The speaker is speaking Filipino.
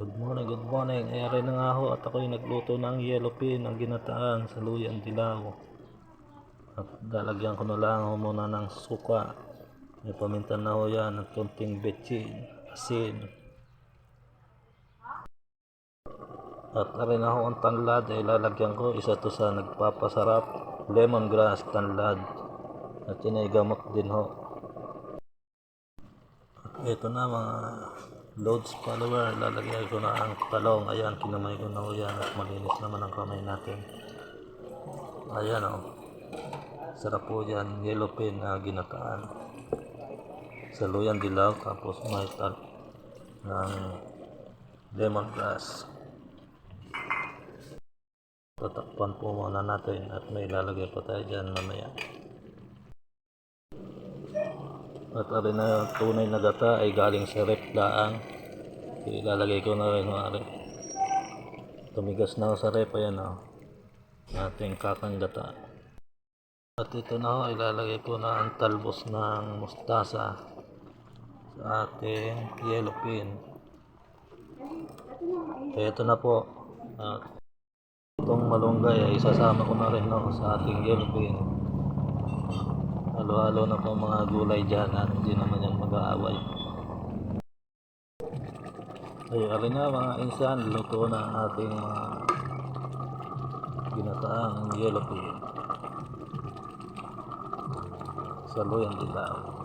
Good morning, good morning. Ayari na nga ho at ako'y nagluto ng yellow pin, ang ginataan sa luyang dilaw. At lalagyan ko na lang ho muna ng suka. May paminta na ho yan at konting betchin, asin. At rin ako ang tanlad ay lalagyan ko. Isa to sa nagpapasarap, lemongrass tanlad. At yun ay gamot din ho. Ito na mga loads follower, lalagyan ko na ang talong. Ayan, kinamay ko na ho yan at malinis naman ang kamay natin. Ayan o, sarap po yan, yellow pin na ginataan sa luyang dilaw, tapos may ng lemongrass. Tatakpan po muna natin at may lalagay pa tayo dyan mamaya. At rin na yung tunay na gata ay galing sa rep laang. Ilalagay ko na rin maaari. Tumigas na sa rep, ayan o, ating kakang gata. At ito na ho, ilalagay ko na ang talbos ng mustasa sa ating yellow pin. Ito na po. Itong malunggay ay isasama ko na rin no, sa ating yellow pin. Halo-halo na po mga gulay dyan at hindi naman yan mag-aaway. Ay, alin na mga insan, luto na ang ating mga ginataang yellow pin sa luyang dilaw.